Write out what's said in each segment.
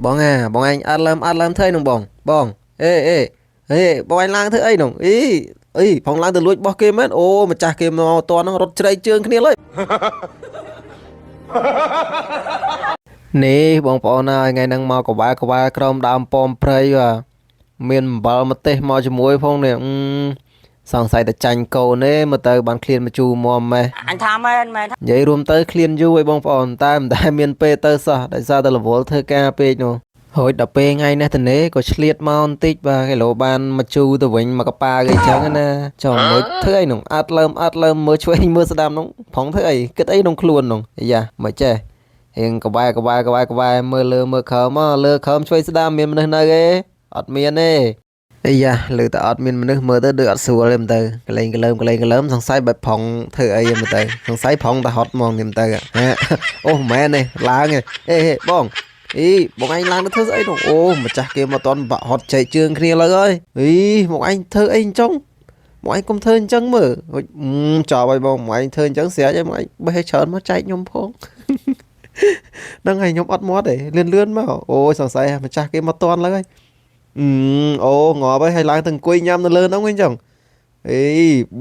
បងបងanh ăn lơm thấy nông bongបងanhឡើងធ្វើអីនោះផងឡើងទៅលួចបោះគេមែនអូម្ចាស់គេមកតន់ហ្នឹងរត់ជ្រែកជើងគ្នាលើនេះបងប្អូនហើយថ្ងៃហ្នឹងមកកវ៉ាក្រោមដើមប៉ោមព្រៃបាទមានអំបិលម្ទេសមកជាមួយផងនេះសង្ស័យតែចាញ់កូនទេមកទៅបានឃ្លានមកជូរមុំម៉េះអញថាមែននិយាយរួមទៅឃ្លានយូរឯបងប្អូនតែមិនដែលមានពេលទៅសោះដោយសារតែរវល់ធ្វើការពេកនោះហើយដល់ពេលថ្ងៃនេះទៅនេះក៏ឆ្លៀតមកបន្តិចបាទគីឡូបានមកជូរទៅវិញមកកប៉ាគេចឹងណាចាំមួយធ្វើអីនោះអត់លើមមើលឆ្វេងមើលស្ដាំនោះផងធ្វើអីគិតអីក្នុងខ្លួននោះអាយ៉ាមិនចេះរៀងកវ៉ាមើលលើមើលខើមកលើខើឆ្វេងស្ដាំមានមនុស្សនៅទេអត់មានទេអាយ៉ាលើតែអត់មានមនុស្សមើលទៅដូចអត់ស្រួលទេទៅកលែងកលើមសង្ស័យបែបផងធ្វើអីទៅសង្ស័យផងតែហត់ហ្មងទៅអូមិនមែនទេឡើងទេបងបងឯងឡើងទៅធ្វើស្អីនោះអូម្ចាស់គេមកតន់បាក់ហត់ចែកជើងគ្នាលើហើយមកឯងធ្វើអីអញ្ចឹងមកឯងកុំធ្វើអញ្ចឹងមើលចប់ហើយបងមកឯងធ្វើអញ្ចឹងស្រាច់ហើយមកឯងបេះច្រើនមកចែកខ្ញុំផងហ្នឹងហើយខ្ញុំអត់មាត់ទេលឿនមកអូយសង្ស័យម្ចាស់គេមកតន់លើហើយអូងាប់ហើយឡើងទៅអង្គុយញ៉ាំនៅលើហ្នឹងវិញអញ្ចឹង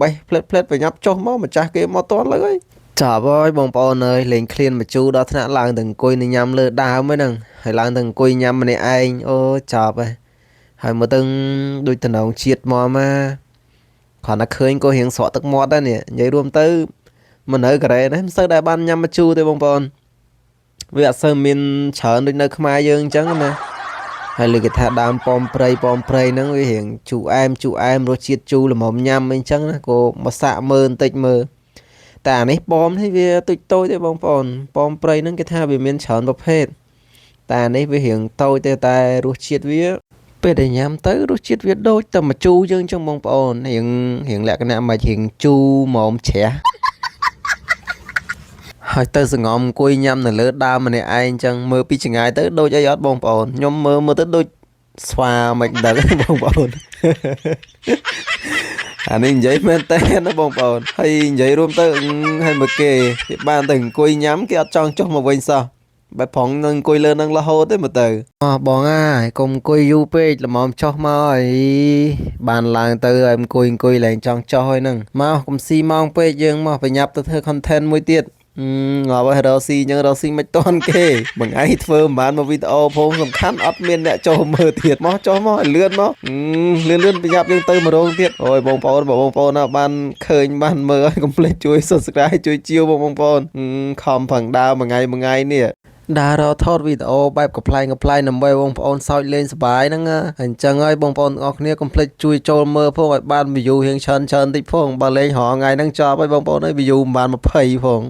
បេះផ្លេតប្រញាប់ចុះមកម្ចាស់គេមកតន់លើហើយចប់ហើយបងប្អូនអើយលេងឃ្លានមកជូរដល់ថ្នាក់ឡើងទៅអង្គុយញ៉ាំលើដើមហ្នឹងហើយឡើងទៅអង្គុយញ៉ាំម្នាក់ឯងអូចប់ហើយមើលទៅដូចតំណងជាតិមកគ្រាន់តែឃើញក៏រៀងស្រក់ទឹកមាត់ដែរនេះនិយាយរួមទៅមិននៅកូរ៉េនេះមិនសូវដែលបានញ៉ាំមកជូរទេបងប្អូនវាអត់សូវមានច្រើនដូចនៅខ្មែរយើងអញ្ចឹងណាហើយលើគេថាដើមប៉ោមព្រៃហ្នឹងវារៀងជូរអែមរសជាតិជូរល្មមញ៉ាំអីចឹងណាក៏មកសាក់មើលបន្តិចមើលតែអានេះប៉ោមនេះវាទុចតូចទេបងប្អូនប៉ោមព្រៃហ្នឹងគេថាវាមានច្រើនប្រភេទតែអានេះវារៀងតូចទេតែរសជាតិវាពេលដែលញ៉ាំទៅរសជាតិវាដូចតែមកជូរយើងចឹងបងប្អូនរៀងលក្ខណៈមករៀងជូរហ្មងជ្រះហើយទៅសង្ងំអង្គុយញ៉ាំនៅលើដើមម្នាក់ឯងចឹងមើលពីចង្ងាយទៅដូចអីអត់បងប្អូនខ្ញុំមើលទៅដូចស្វាមិនដឹងបងប្អូនអានេះនិយាយមែនតើណាបងប្អូនហើយនិយាយរួមទៅហើយមកគេបានតែអង្គុយញ៉ាំគេអត់ចង់ចុះមកវិញសោះបែបផងនឹងអង្គុយលើនឹងរហូតទេមើលទៅបងហើយកុំអង្គុយយូរពេកល្មមចុះមកហើយបានឡើងទៅឲ្យអង្គុយឡើងចង់ចុះហើយហ្នឹងមកកុំស៊ីម៉ោងពេកយើងមកប្រញាប់ទៅធ្វើ content មួយទៀតងាប់ហើយរកស៊ីអញ្ចឹងរកស៊ីមិនតាន់គេបងឯងធ្វើមិនបានមកវីដេអូផងសំខាន់អត់មានអ្នកចូលមើលទៀតមកចុះមកឲ្យលឿនមកលឿនប្រញាប់យើងទៅ100ទៀតអូយបងប្អូនណាបានឃើញបានមើលឲ្យកុំភ្លេចជួយ Subscribe ជួយជាវបងប្អូនខំផឹងដើរមួយថ្ងៃនេះដើររកថតវីដេអូបែបកំ pl ែងដើម្បីបងប្អូនសើចលេងសប្បាយហ្នឹងអញ្ចឹងហើយបងប្អូនទាំងអស់គ្នាកុំភ្លេចជួយចូលមើលផងឲ្យបាន view រៀងច្រើនតិចផងបើលេងរហថ្ងៃហ្នឹងចប់ហើយបងប្អូនអើយ viewមិនបាន20ផង